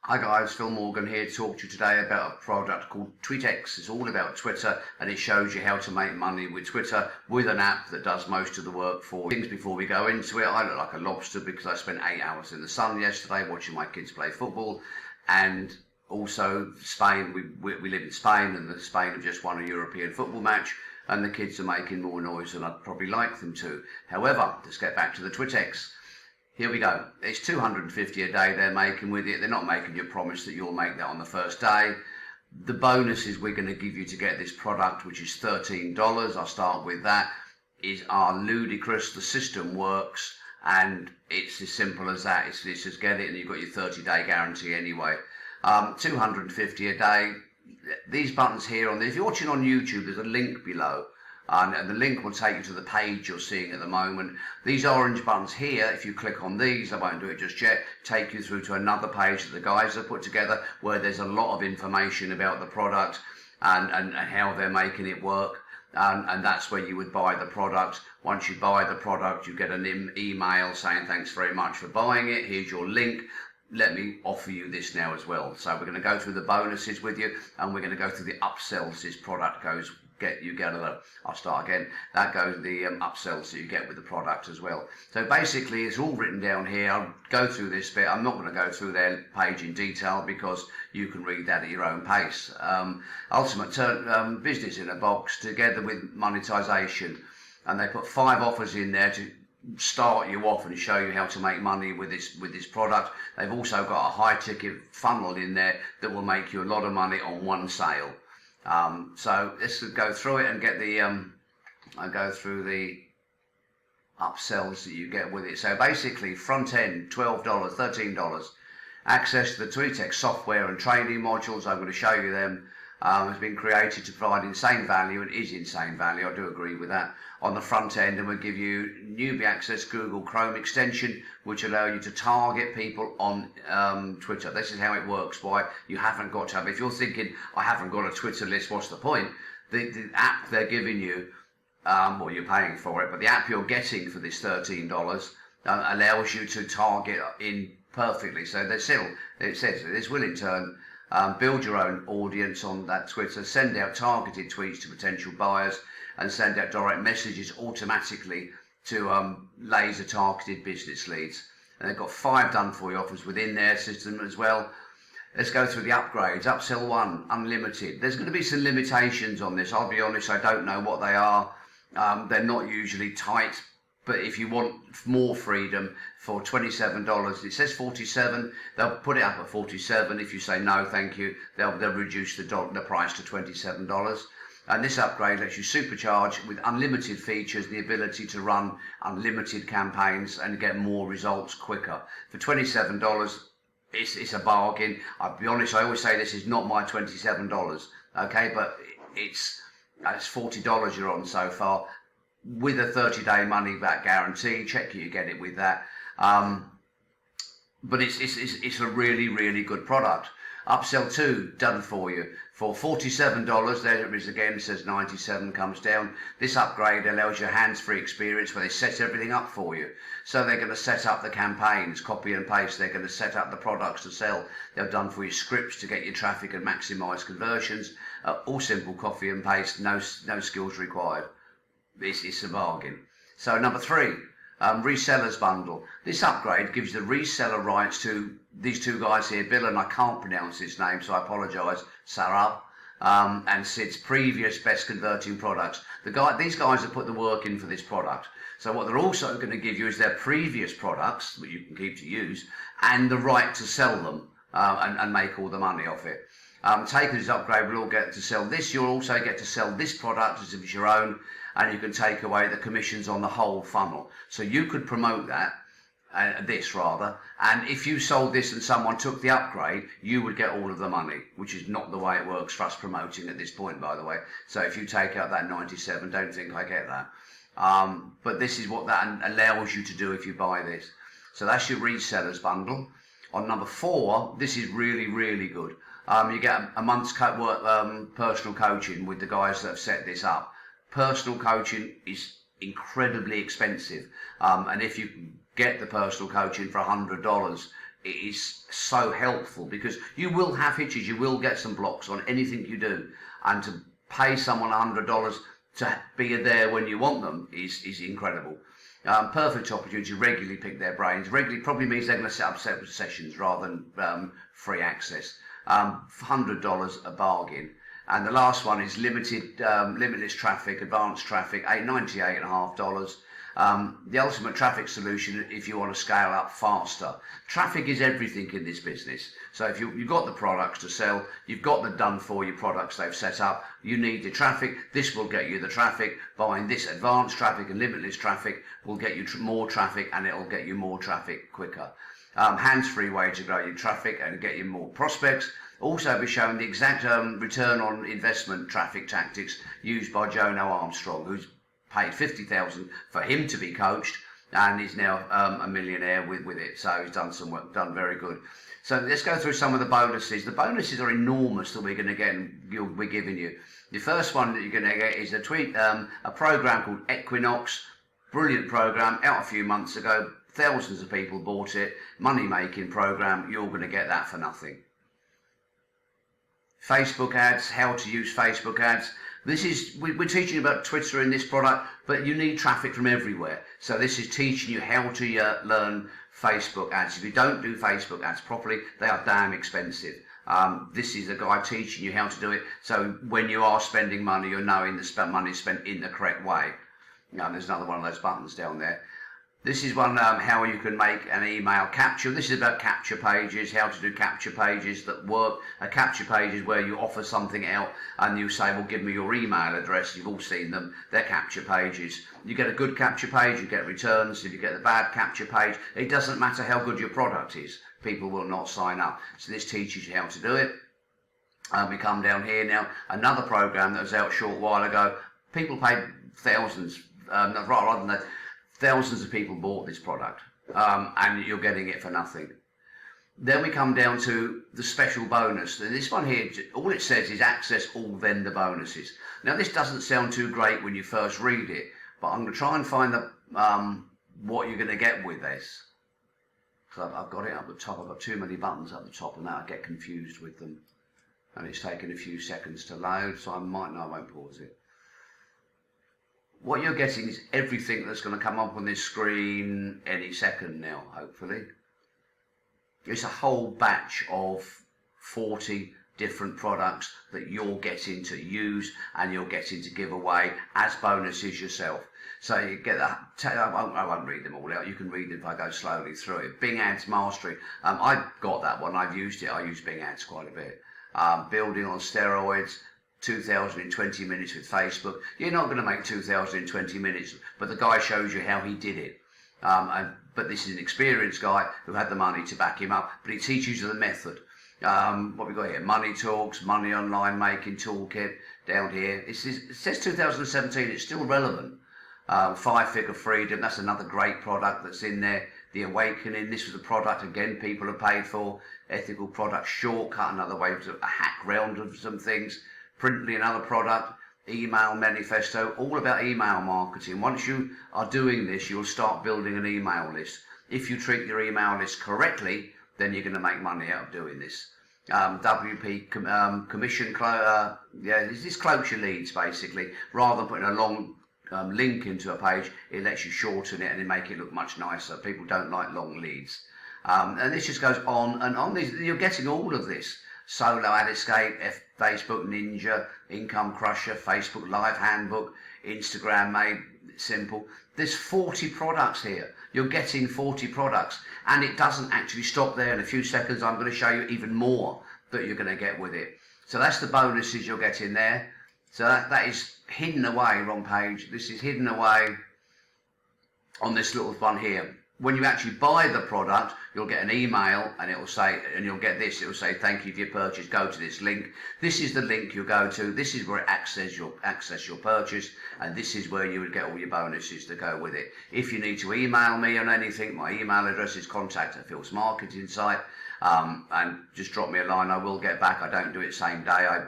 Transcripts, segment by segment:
Hi guys, Phil Morgan here to talk to you today about a product called Tweetz. It's all about Twitter and it shows you how to make money with Twitter with an app that does most of the work for you. Before we go into it, I look like a lobster because I spent 8 hours in the sun yesterday watching my kids play football, and also Spain. We live in Spain, and Spain have just won a European football match and the kids are making more noise than I'd probably like them to. However, let's get back to the Tweetz. Here we go. It's $250 a day they're making with it. They're not making you a promise that you'll make that on the first day. The bonuses we're going to give you to get this product, which is $13, I'll start with that, are ludicrous. The system works and it's as simple as that. It's just get it and you've got your 30-day guarantee anyway. $250 a day. These buttons here on this, if you're watching on YouTube, there's a link below. And the link will take you to the page you're seeing at the moment. These orange buttons here, if you click on these, I won't do it just yet, take you through to another page that the guys have put together where there's a lot of information about the product and how they're making it work. And that's where you would buy the product. Once you buy the product, you get an email saying thanks very much for buying it. Here's your link. Let me offer you this now as well. So we're going to go through the bonuses with you, and we're going to go through the upsells this product goes. I'll start again. That goes the upsells that you get with the product as well. So basically, it's all written down here. I'll go through this bit. I'm not going to go through their page in detail because you can read that at your own pace. Ultimate business in a box together with monetization, and they put 5 offers in there to start you off and show you how to make money with this product. They've also got a high ticket funnel in there that will make you a lot of money on one sale. So let's go through it and get the I'll go through the upsells that you get with it. So basically, front end $12, $13, access to the Tweetz software and training modules. I'm going to show you them. Has been created to provide insane value, and is insane value. I do agree with that. On the front end, and we'll give you newbie access Google Chrome extension, which allow you to target people on Twitter. This is how it works. Why you haven't got to have. If you're thinking I haven't got a Twitter list, what's the point? The app they're giving you, well, you're paying for it, but the app you're getting for this $13 allows you to target in perfectly. So it says this will in turn build your own audience on that Twitter, send out targeted tweets to potential buyers, and send out direct messages automatically to laser targeted business leads. And they've got 5 done for you offers within their system as well. Let's go through the upgrades. Upsell 1, unlimited. There's going to be some limitations on this. I'll be honest, I don't know what they are. They're not usually tight, but if you want more freedom for $27, it says $47. They'll put it up at $47. If you say no, thank you, they'll reduce the price to $27. And this upgrade lets you supercharge with unlimited features, the ability to run unlimited campaigns and get more results quicker. For $27, it's a bargain. I'll be honest, I always say this is not my $27, okay? But it's $40 you're on so far, with a 30-day money-back guarantee. Check you get it with that. But it's a really, really good product. Upsell 2 done for you for $47. There it is again, says 97, comes down. This upgrade allows you a hands-free experience where they set everything up for you. So they're going to set up the campaigns, copy and paste. They're going to set up the products to sell. They've done for you scripts to get your traffic and maximize conversions. All simple copy and paste, no skills required. It's a bargain. So number 3. Resellers bundle. This upgrade gives the reseller rights to these 2 guys here, Bill, and I can't pronounce his name, so I apologise, Sarab, and Sid's previous best converting products. These guys have put the work in for this product. So what they're also going to give you is their previous products, which you can keep to use, and the right to sell them and make all the money off it. Taking this upgrade, we'll all get to sell this. You'll also get to sell this product as if it's your own, and you can take away the commissions on the whole funnel. So you could promote that, and if you sold this and someone took the upgrade, you would get all of the money, which is not the way it works for us promoting at this point, by the way. So if you take out that 97, don't think I get that. But this is what that allows you to do if you buy this. So that's your resellers bundle. On number 4, this is really, really good. You get a month's personal coaching with the guys that have set this up. Personal coaching is incredibly expensive, and if you get the personal coaching for $100, it is so helpful, because you will have hitches, you will get some blocks on anything you do, and to pay someone $100 to be there when you want them is incredible. Perfect opportunity to regularly pick their brains. Regularly probably means they're going to set up separate sessions rather than free access. $100 a bargain. And the last one is limitless traffic, advanced traffic, $98.50. The ultimate traffic solution if you want to scale up faster. Traffic is everything in this business. So if you've got the products to sell, you've got the done for you products they've set up, you need the traffic. This will get you the traffic. Buying this advanced traffic and limitless traffic will get you more traffic, and it'll get you more traffic quicker. Hands-free way to grow your traffic and get you more prospects. Also be shown the exact return on investment traffic tactics used by Jono Armstrong, who's paid $50,000 for him to be coached, and he's now a millionaire with it. So he's done some work, done very good. So let's go through some of the bonuses. The bonuses are enormous that we're going to get, we're giving you. The first one that you're going to get is a program called Equinox. Brilliant program, out a few months ago. Thousands of people bought it. Money-making program. You're going to get that for nothing. Facebook ads, how to use Facebook ads. We're teaching about Twitter in this product, but you need traffic from everywhere. So this is teaching you how to learn Facebook ads. If you don't do Facebook ads properly, they are damn expensive. This is a guy teaching you how to do it. So when you are spending money, you're knowing the money is spent in the correct way. There's another one of those buttons down there. This is one how you can make an email capture. This is about capture pages, how to do capture pages that work. A capture page is where you offer something out and you say, well, give me your email address. You've all seen them. They're capture pages. You get a good capture page, you get returns. If you get the bad capture page, it doesn't matter how good your product is. People will not sign up. So this teaches you how to do it. We come down here now. Another program that was out a short while ago. People paid thousands, rather than that. Thousands of people bought this product, and you're getting it for nothing. Then we come down to the special bonus. This one here, all it says is access all vendor bonuses. Now this doesn't sound too great when you first read it, but I'm going to try and find what you're going to get with this. Because I've got it up the top. I've got too many buttons up the top, and now I get confused with them. And it's taken a few seconds to load, so I won't pause it. What you're getting is everything that's going to come up on this screen any second now, hopefully. It's a whole batch of 40 different products that you're getting to use and you're getting to give away as bonuses yourself. So you get that. I won't read them all out. You can read them if I go slowly through it. Bing Ads Mastery. I've got that one. I've used it. I use Bing Ads quite a bit. Building on steroids. 2,000 in 20 minutes with Facebook. You're not going to make 2,000 in 20 minutes, but the guy shows you how he did it. But this is an experienced guy who had the money to back him up, but he teaches you the method. What we got here? Money Talks, Money Online Making Toolkit down here. It says 2017, it's still relevant. 5-Figure Freedom, that's another great product that's in there. The Awakening, this was a product, again, people have paid for. Ethical Product Shortcut, another way to a hack round of some things. Printly, another product. Email Manifesto, all about email marketing. Once you are doing this, you'll start building an email list. If you treat your email list correctly, then you're going to make money out of doing this. WP commission, this cloaks your leads basically. Rather than putting a long link into a page, it lets you shorten it and it make it look much nicer. People don't like long leads. And this just goes on and on. You're getting all of this. Solo Ad Escape, Facebook Ninja, Income Crusher, Facebook Live Handbook, Instagram Made Simple. There's 40 products here. You're getting 40 products, and it doesn't actually stop there. In a few seconds, I'm going to show you even more that you're going to get with it. So that's the bonuses you're getting there. So that is hidden away, wrong page. This is hidden away on this little one here. When you actually buy the product, you'll get an email and it will say, and you'll get this, it will say, thank you for your purchase, go to this link. This is the link you go to. This is where it access your purchase, and this is where you would get all your bonuses to go with it. If you need to email me on anything, my email address is contact@Phil's Marketing Site, and just drop me a line. I will get back. I don't do it same day. I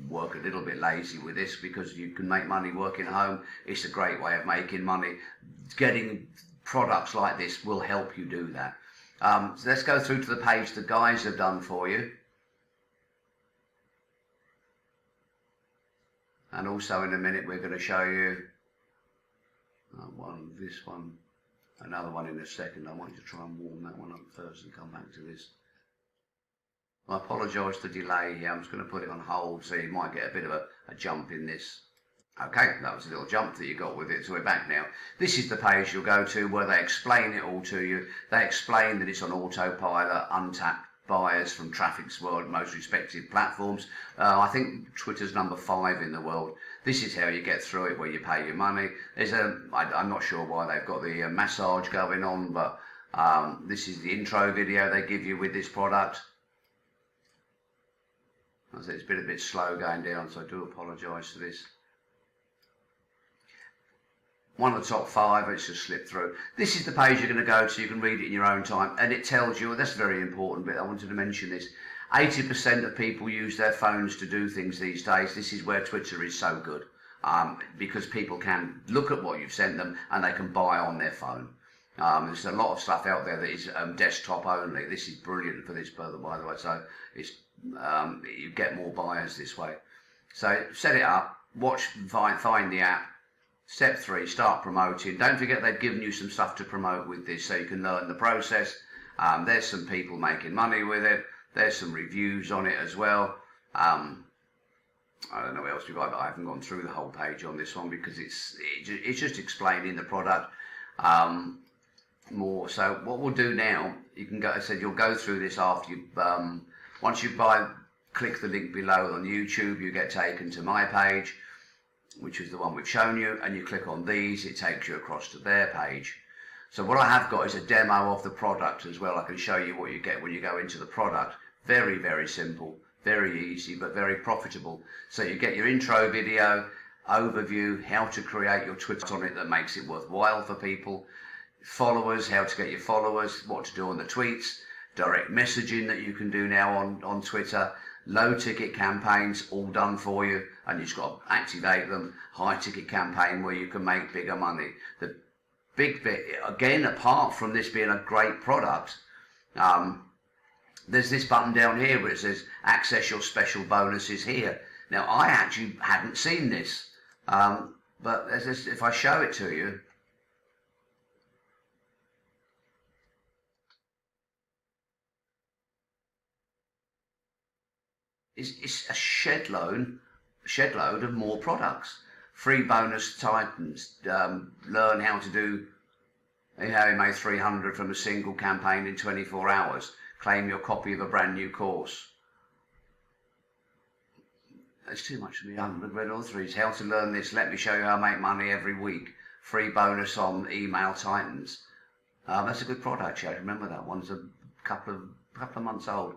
work a little bit lazy with this because you can make money working at home. It's a great way of making money. Getting products like this will help you do that. So let's go through to the page the guys have done for you. And also in a minute we're going to show you this one, another one in a second. I want you to try and warm that one up first and come back to this. I apologise for the delay here. I'm just going to put it on hold so you might get a bit of a jump in this. Okay, that was a little jump that you got with it, so we're back now. This is the page you'll go to where they explain it all to you. They explain that it's on Autopilot, untapped buyers from Traffic's world, most respected platforms. I think Twitter's number 5 in the world. This is how you get through it, where you pay your money. I'm not sure why they've got the massage going on, but this is the intro video they give you with this product. It's been a bit slow going down, so I do apologise for this. One of the top 5, it's just slipped through. This is the page you're going to go to. You can read it in your own time, and it tells you, that's a very important bit, I wanted to mention this, 80% of people use their phones to do things these days. This is where Twitter is so good, because people can look at what you've sent them and they can buy on their phone. There's a lot of stuff out there that is desktop only. This is brilliant for this, by the way, so it's you get more buyers this way. So set it up, find the app. Step 3, start promoting. Don't forget they've given you some stuff to promote with this so you can learn the process. There's some people making money with it. There's some reviews on it as well. I don't know what else we've got, but I haven't gone through the whole page on this one because it's just explaining the product more. So what we'll do now, you can go, I said you'll go through this after you, once you click the link below on YouTube, you get taken to my page, which is the one we've shown you, and you click on these, it takes you across to their page. So what I have got is a demo of the product as well. I can show you what you get when you go into the product. Very, very simple, very easy, but very profitable. So you get your intro video, overview, how to create your Twitter on it that makes it worthwhile for people, followers, how to get your followers, what to do on the tweets, direct messaging that you can do now on Twitter, low ticket campaigns all done for you, and you've just got to activate them. High ticket campaign where you can make bigger money. The big bit, again, apart from this being a great product, there's this button down here where it says access your special bonuses here. Now I actually hadn't seen this, but if I show it to you, it's a shed load of more products. Free bonus titans, learn how to do, how you made 300 from a single campaign in 24 hours. Claim your copy of a brand new course. It's too much for me. I haven't read all 3. How to learn this. Let me show you how I make money every week. Free bonus on email titans. That's a good product, actually. Remember that one's a couple of months old.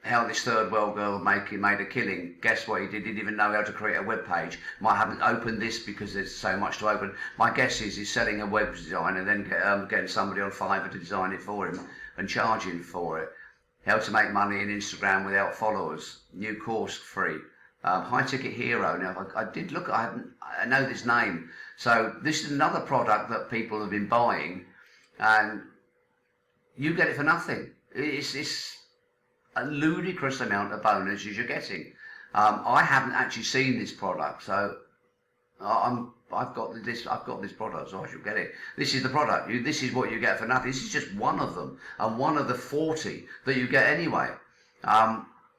How this third world girl made a killing. Guess what? He didn't even know how to create a web page. Might haven't opened this because there's so much to open. My guess is he's selling a web design and then getting somebody on Fiverr to design it for him and charging for it. How to make money in Instagram without followers. New course free. High Ticket Hero. Now I did look. I know this name. So this is another product that people have been buying, and you get it for nothing. It's a ludicrous amount of bonuses you're getting. I haven't actually seen this product, so I've got this product, so I should get it. This is the product. This is what you get for nothing. This is just one of them, and one of the 40 that you get anyway.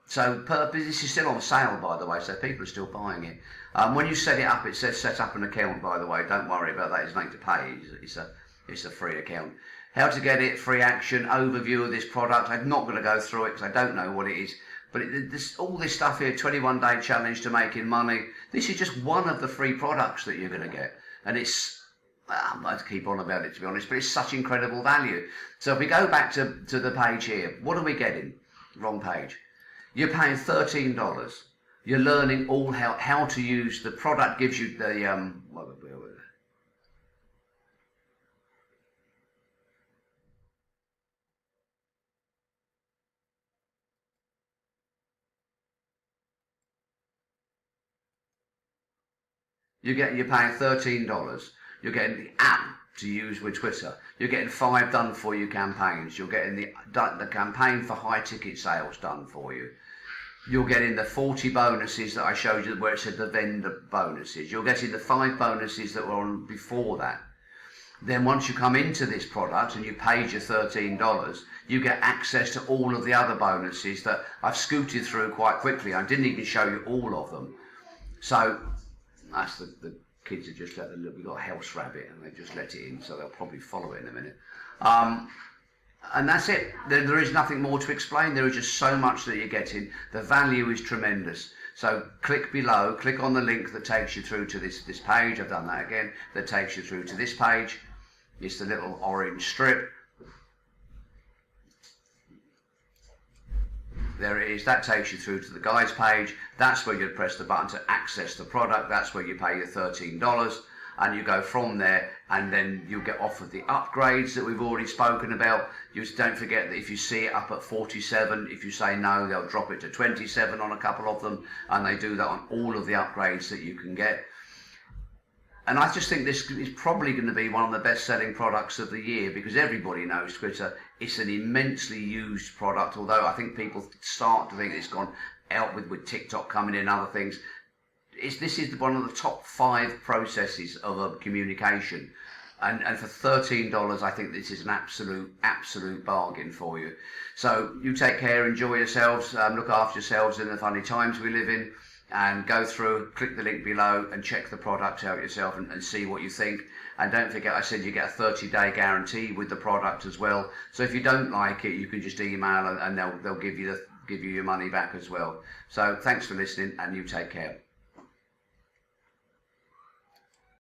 So this is still on sale, by the way, so people are still buying it. When you set it up, it says set up an account, by the way. Don't worry about that. It's nothing to pay. It's a free account. How to get it, free action, overview of this product. I'm not going to go through it because I don't know what it is. But all this stuff here, 21-day challenge to making money. This is just one of the free products that you're going to get. And I'm not to keep on about it, to be honest, but it's such incredible value. So if we go back to the page here, what are we getting? Wrong page. You're paying $13. You're learning all how to use the product. Gives you the you're paying $13. You're getting the app to use with Twitter. You're getting 5 done for you campaigns. You're getting the campaign for high ticket sales done for you. You're getting the 40 bonuses that I showed you where it said the vendor bonuses. You're getting the 5 bonuses that were on before that. Then once you come into this product and you paid your $13, you get access to all of the other bonuses that I've scooted through quite quickly. I didn't even show you all of them. So that's the kids have just let the look. We've got a house rabbit and they just let it in, so they'll probably follow it in a minute. And that's it. There is nothing more to explain. There is just so much that you're getting. The value is tremendous. So click below, click on the link that takes you through to this page. I've done that again. That takes you through to this page. It's the little orange strip. There it is. That takes you through to the guides page. That's where you press the button to access the product. That's where you pay your $13. And you go from there, and then you'll get offered the upgrades that we've already spoken about. You just don't forget that if you see it up at 47, if you say no, they'll drop it to 27 on a couple of them, and they do that on all of the upgrades that you can get. And I just think this is probably going to be one of the best-selling products of the year, because everybody knows Twitter. It's an immensely used product, although I think people start to think it's gone out with TikTok coming in and other things. This is one of the top 5 processes of a communication, and for $13 I think this is an absolute bargain for you. So you take care, enjoy yourselves, look after yourselves in the funny times we live in, and go through, click the link below and check the product out yourself and see what you think. And don't forget, I said you get a 30-day guarantee with the product as well, so if you don't like it you can just email and they'll give you your money back as well. So thanks for listening, and you take care.